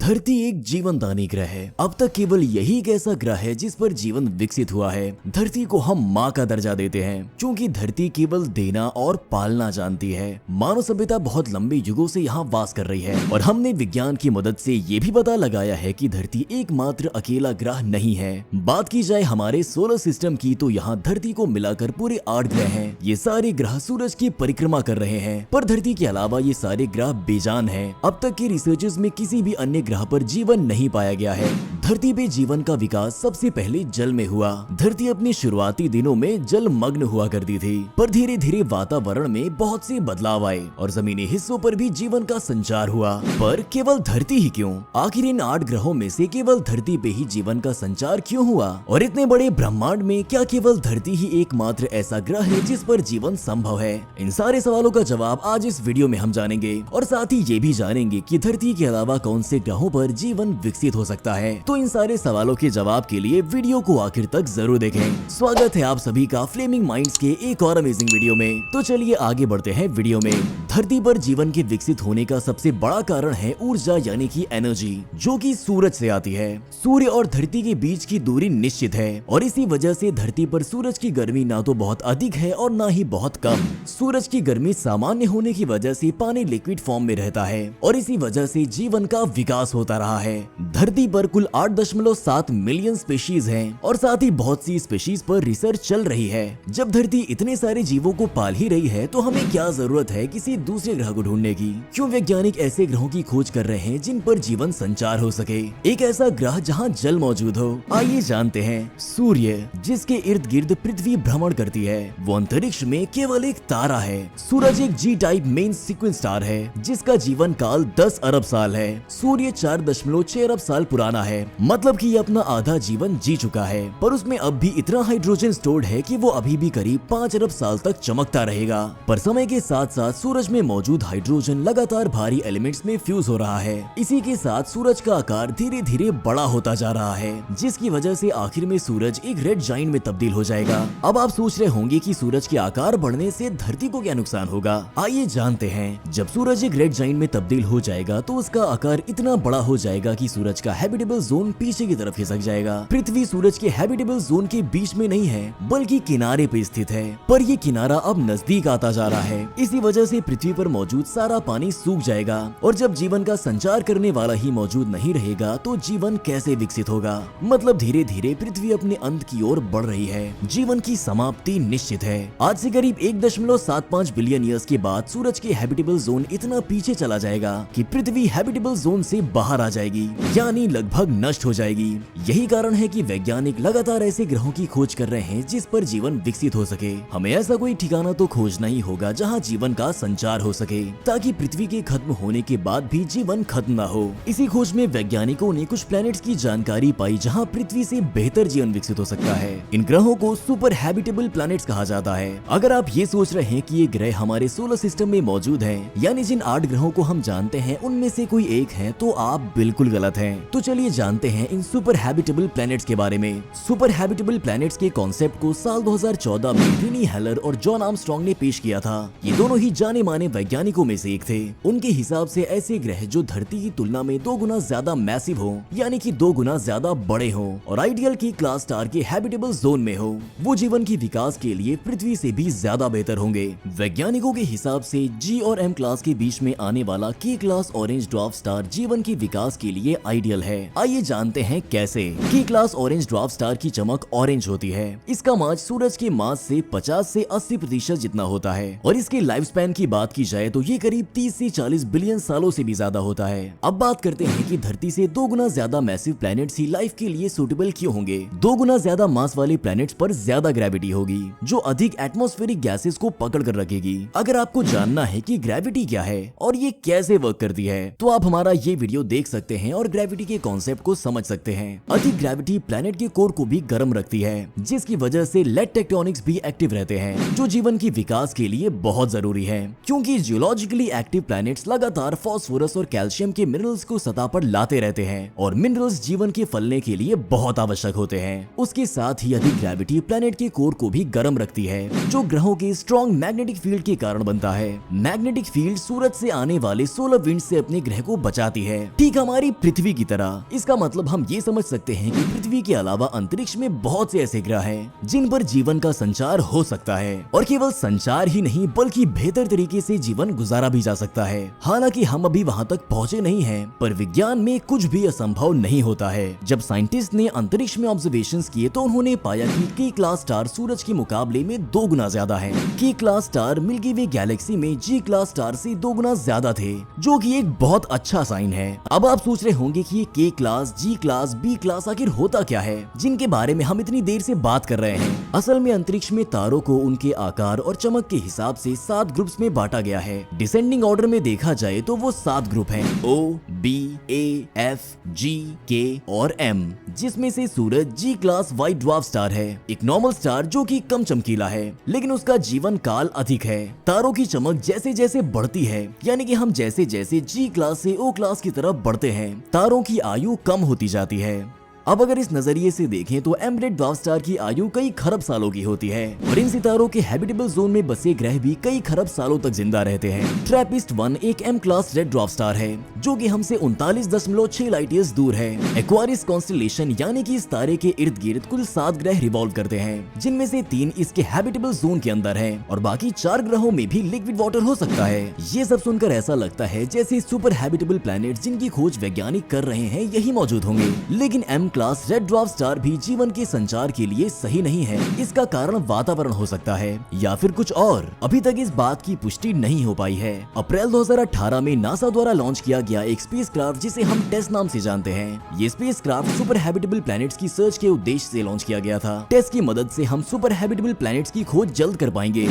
धरती एक जीवनदानी ग्रह है। अब तक केवल यही एक ऐसा ग्रह है जिस पर जीवन विकसित हुआ है। धरती को हम माँ का दर्जा देते हैं क्योंकि धरती केवल देना और पालना जानती है। मानव सभ्यता बहुत लंबे युगों से यहाँ वास कर रही है और हमने विज्ञान की मदद से ये भी पता लगाया है कि धरती एकमात्र अकेला ग्रह नहीं है। बात की जाए हमारे सोलर सिस्टम की तो यहाँ धरती को मिलाकर पूरे 8 ग्रह हैं। ये सारे ग्रह सूरज की परिक्रमा कर रहे हैं, पर धरती के अलावा ये सारे ग्रह बेजान हैं। अब तक के रिसर्चर्स में किसी भी अन्य ग्रह पर जीवन नहीं पाया गया है। धरती पे जीवन का विकास सबसे पहले जल में हुआ। धरती अपने शुरुआती दिनों में जलमग्न हुआ करती थी, पर धीरे धीरे वातावरण में बहुत से बदलाव आए और जमीनी हिस्सों पर भी जीवन का संचार हुआ। पर केवल धरती ही क्यों? आखिर इन 8 ग्रहों में से केवल धरती पे ही जीवन का संचार क्यों हुआ? और इतने बड़े ब्रह्मांड में क्या केवल धरती ही एकमात्र ऐसा ग्रह है जिस पर जीवन संभव है? इन सारे सवालों का जवाब आज इस वीडियो में हम जानेंगे और साथ ही ये भी जानेंगे कि धरती के अलावा कौन से ग्रहों पर जीवन विकसित हो सकता है। तो इन सारे सवालों के जवाब के लिए वीडियो को आखिर तक जरूर देखें। स्वागत है आप सभी का फ्लेमिंग माइंड्स के एक और अमेजिंग वीडियो में। तो चलिए आगे बढ़ते हैं वीडियो में। धरती पर जीवन के विकसित होने का सबसे बड़ा कारण है ऊर्जा यानी कि एनर्जी, जो कि सूरज से आती है। सूर्य और धरती के बीच की दूरी निश्चित है और इसी वजह से धरती पर सूरज की गर्मी ना तो बहुत अधिक है और ना ही बहुत कम। सूरज की गर्मी सामान्य होने की वजह से पानी लिक्विड फॉर्म में रहता है और इसी वजह से जीवन का विकास होता रहा है। धरती पर कुल 8.7 मिलियन स्पीशीज हैं और साथ ही बहुत सी स्पीशीज पर रिसर्च चल रही है। जब धरती इतने सारे जीवों को पाल ही रही है तो हमें क्या जरूरत है किसी दूसरे ग्रह को ढूंढने की? क्यों वैज्ञानिक ऐसे ग्रहों की खोज कर रहे हैं जिन पर जीवन संचार हो सके, एक ऐसा ग्रह जहां जल मौजूद हो? आइए जानते हैं। सूर्य, जिसके इर्द गिर्द पृथ्वी भ्रमण करती है, वो अंतरिक्ष में केवल एक तारा है। सूरज एक जी टाइप मेन सीक्वेंस स्टार है जिसका जीवन काल 10 अरब साल है। सूर्य 4.6 अरब साल पुराना है, मतलब कि ये अपना आधा जीवन जी चुका है, पर उसमें अब भी इतना हाइड्रोजन स्टोर्ड है कि वो अभी भी करीब 5 अरब साल तक चमकता रहेगा। पर समय के साथ साथ सूरज में मौजूद हाइड्रोजन लगातार भारी एलिमेंट्स में फ्यूज हो रहा है। इसी के साथ सूरज का आकार धीरे धीरे बड़ा होता जा रहा है, जिसकी वजह से आखिर में सूरज एक रेड जाइंट में तब्दील हो जाएगा। अब आप सोच रहे होंगे कि सूरज के आकार बढ़ने से धरती को क्या नुकसान होगा? आइए जानते हैं। जब सूरज एक रेड जाइंट में तब्दील हो जाएगा तो उसका आकार इतना बड़ा हो जाएगा कि सूरज का हैबिटेबल जोन पीछे की तरफ खिसक जाएगा। पृथ्वी सूरज के हैबिटेबल जोन के बीच में नहीं है बल्कि किनारे पे स्थित है, पर ये किनारा अब नजदीक आता जा रहा है। इसी वजह से पृथ्वी पर मौजूद सारा पानी सूख जाएगा और जब जीवन का संचार करने वाला ही मौजूद नहीं रहेगा तो जीवन कैसे विकसित होगा? मतलब धीरे धीरे पृथ्वी अपने अंत की ओर बढ़ रही है। जीवन की समाप्ति निश्चित है। आज से करीब 1.75 बिलियन ईयर्स के बाद सूरज के हैबिटेबल जोन इतना पीछे चला जाएगा कि पृथ्वी हैबिटेबल जोन से बाहर आ जाएगी, यानी लगभग नष्ट हो जाएगी। यही कारण है कि वैज्ञानिक लगातार ऐसे ग्रहों की खोज कर रहे हैं जिस पर जीवन विकसित हो सके। हमें ऐसा कोई ठिकाना तो खोजना ही होगा जहां जीवन का संचार हो सके, ताकि पृथ्वी के खत्म होने के बाद भी जीवन खत्म ना हो। इसी खोज में वैज्ञानिकों ने कुछ प्लैनेट्स की जानकारी पाई जहां पृथ्वी से बेहतर जीवन विकसित हो सकता है। इन ग्रहों को सुपर हैबिटेबल प्लैनेट्स कहा जाता है। अगर आप ये सोच रहे हैं कि ये ग्रह हमारे सोलर सिस्टम में मौजूद हैं, यानी जिन 8 ग्रहों को हम जानते हैं उनमें से कोई एक है, तो आप बिल्कुल गलत हैं। तो चलिए जानते हैं इन सुपर हैबिटेबल प्लैनेट्स के बारे में। सुपर हैबिटेबल प्लैनेट्स के कॉन्सेप्ट को साल 2014 में रिनी हेलर और जॉन आर्मस्ट्रांग ने पेश किया था। ये दोनों ही जाने माने वैज्ञानिकों में से एक थे। उनके हिसाब से ऐसे ग्रह जो धरती की तुलना में 2 गुना ज्यादा मैसिव हो, यानी कि 2 गुना ज्यादा बड़े हो और आइडियल की क्लास स्टार के हैबिटेबल जोन में हो, वो जीवन की विकास के लिए पृथ्वी से भी ज्यादा बेहतर होंगे। वैज्ञानिकों के हिसाब से जी और एम क्लास के बीच में आने वाला के क्लास ऑरेंज ड्वार्फ स्टार जीवन के विकास के लिए आइडियल है। आइए जानते हैं कैसे। के क्लास ऑरेंज ड्वार्फ स्टार की चमक ऑरेंज होती है। इसका मास सूरज के मास से 50 से 80% जितना होता है और इसके लाइफ स्पैन की बात की जाए तो ये करीब 30 से 40 बिलियन सालों से भी ज्यादा होता है। अब बात करते हैं कि धरती से 2 गुना ज्यादा मैसिव प्लैनेट्स ही लाइफ के लिए सूटेबल क्यों होंगे? 2 गुना ज्यादा मास वाले प्लैनेट्स पर ज्यादा ग्रेविटी होगी जो अधिक एटमॉस्फेरिक गैसेस को पकड़ कर रखेगी। अगर आपको जानना है कि ग्रेविटी क्या है और ये कैसे वर्क करती है तो आप हमारा ये वीडियो देख सकते हैं और ग्रेविटी के कॉन्सेप्ट को समझ सकते हैं। अधिक ग्रेविटी प्लैनेट के कोर को भी गर्म रखती है, जिसकी वजह से लेड टेक्टोनिक्स भी एक्टिव रहते हैं जो जीवन की विकास के लिए बहुत जरूरी है। क्योंकि जियोलॉजिकली एक्टिव प्लैनेट्स लगातार फास्फोरस और कैल्शियम के मिनरल्स को सतह पर लाते रहते हैं और मिनरल्स जीवन के फलने के लिए बहुत आवश्यक होते हैं। उसके साथ ही अधिक ग्रेविटी प्लैनेट के कोर को भी गर्म रखती है, जो ग्रहों के स्ट्रॉन्ग मैग्नेटिक फील्ड के कारण बनता है। मैग्नेटिक फील्ड सूरज से आने वाले सोलर विंड से अपने ग्रह को बचाती है, ठीक हमारी पृथ्वी की तरह। इसका मतलब हम ये समझ सकते हैं कि पृथ्वी के अलावा अंतरिक्ष में बहुत से ऐसे ग्रह हैं जिन पर जीवन का संचार हो सकता है, और केवल संचार ही नहीं बल्कि बेहतर तरीके से जीवन गुजारा भी जा सकता है। हालांकि हम अभी वहां तक पहुंचे नहीं हैं, पर विज्ञान में कुछ भी असंभव नहीं होता है। जब साइंटिस्ट ने अंतरिक्ष में ऑब्जर्वेशंस किए तो उन्होंने पाया कि के क्लास स्टार सूरज के मुकाबले में 2 गुना ज्यादा है। के क्लास स्टार मिल्की वे गैलेक्सी में जी क्लास स्टार से 2 गुना ज्यादा थे, जो कि एक बहुत अच्छा साइन है। अब आप सोच रहे होंगे कि ये के क्लास, जी क्लास, बी क्लास आखिर होता क्या है, जिनके बारे में हम इतनी देर से बात कर रहे हैं। असल में अंतरिक्ष में तारों को उनके आकार और चमक के हिसाब से 7 ग्रुप्स में बांटा गया है। डिसेंडिंग ऑर्डर में देखा जाए तो वो 7 ग्रुप हैं, O, B, A, F, G, K और M, जिसमें से सूरज जी क्लास व्हाइट ड्वार्फ स्टार है, एक नॉर्मल स्टार जो कि कम चमकीला है, लेकिन उसका जीवन काल अधिक है। तारों की चमक जैसे जैसे बढ़ती है, यानी कि हम जैसे जैसे जी क्लास से O क्लास की तरफ बढ़ते हैं, तारों की आयु कम होती जाती है। अब अगर इस नजरिए से देखें तो एम रेड ड्वार्फ स्टार की आयु कई खरब सालों की होती है और इन सितारों के हैबिटेबल जोन में बसे ग्रह भी कई खरब सालों तक जिंदा रहते हैं। ट्रैपिस्ट 1 एक M class red dwarf star है जो कि हमसे 39.6 लाइट ईयर्स दूर है। एक्वारियस कॉन्स्टेलेशन यानी कि इस तारे के इर्द गिर्द कुल 7 ग्रह रिवॉल्व करते हैं, जिनमें से 3 इसके हैबिटेबल जोन के अंदर हैं और बाकी 4 ग्रहों में भी लिक्विड वाटर हो सकता है। ये सब सुनकर ऐसा लगता है जैसे सुपर हैबिटेबल प्लैनेट जिनकी खोज वैज्ञानिक कर रहे हैं यही मौजूद होंगे, लेकिन M class red dwarf star भी जीवन के संचार के लिए सही नहीं है। इसका कारण वातावरण हो सकता है या फिर कुछ और, अभी तक इस बात की पुष्टि नहीं हो पाई है। अप्रैल 2018 में नासा द्वारा लॉन्च किया गया एक स्पेसक्राफ्ट जिसे हम टेस नाम से जानते हैं। ये स्पेसक्राफ्ट सुपर हैबिटेबल प्लैनेट्स की सर्च के उद्देश्य से लॉन्च किया गया था। टेस की मदद से हम सुपर हैबिटेबल प्लैनेट्स की खोज जल्द कर पाएंगे,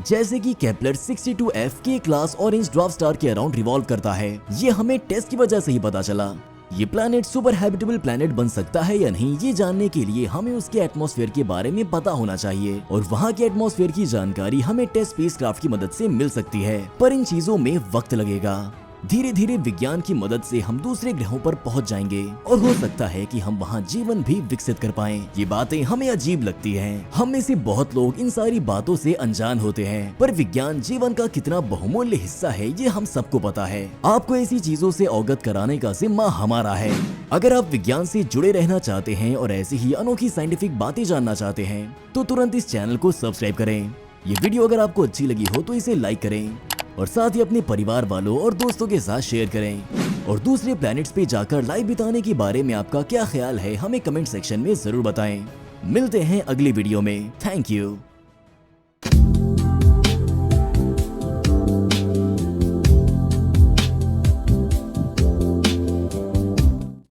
जैसे कि केपलर 62f के क्लास ऑरेंज ड्वार्फ स्टार के अराउंड रिवॉल्व करता है। ये हमें टेस्ट की वजह से ही पता चला। ये प्लैनेट सुपर हैबिटेबल प्लैनेट बन सकता है या नहीं, ये जानने के लिए हमें उसके एटमॉस्फेयर के बारे में पता होना चाहिए और वहाँ के एटमॉस्फेयर की जानकारी हमें टेस्ट स्पेसक्राफ्ट की मदद से मिल सकती है, पर इन चीजों में वक्त लगेगा। धीरे धीरे विज्ञान की मदद से हम दूसरे ग्रहों पर पहुंच जाएंगे और हो सकता है कि हम वहां जीवन भी विकसित कर पाएं। ये बातें हमें अजीब लगती हैं। हम में से बहुत लोग इन सारी बातों से अनजान होते हैं, पर विज्ञान जीवन का कितना बहुमूल्य हिस्सा है ये हम सबको पता है। आपको ऐसी चीजों से अवगत कराने का जिम्मा हमारा है। अगर आप विज्ञान से जुड़े रहना चाहते हैं और ऐसी ही अनोखी साइंटिफिक बातें जानना चाहते हैं तो तुरंत इस चैनल को सब्सक्राइब करें। ये वीडियो अगर आपको अच्छी लगी हो तो इसे लाइक करें और साथ ही अपने परिवार वालों और दोस्तों के साथ शेयर करें। और दूसरे प्लैनेट्स पे जाकर लाइफ बिताने के बारे में आपका क्या ख्याल है हमें कमेंट सेक्शन में जरूर बताएं। मिलते हैं अगली वीडियो में। Thank you.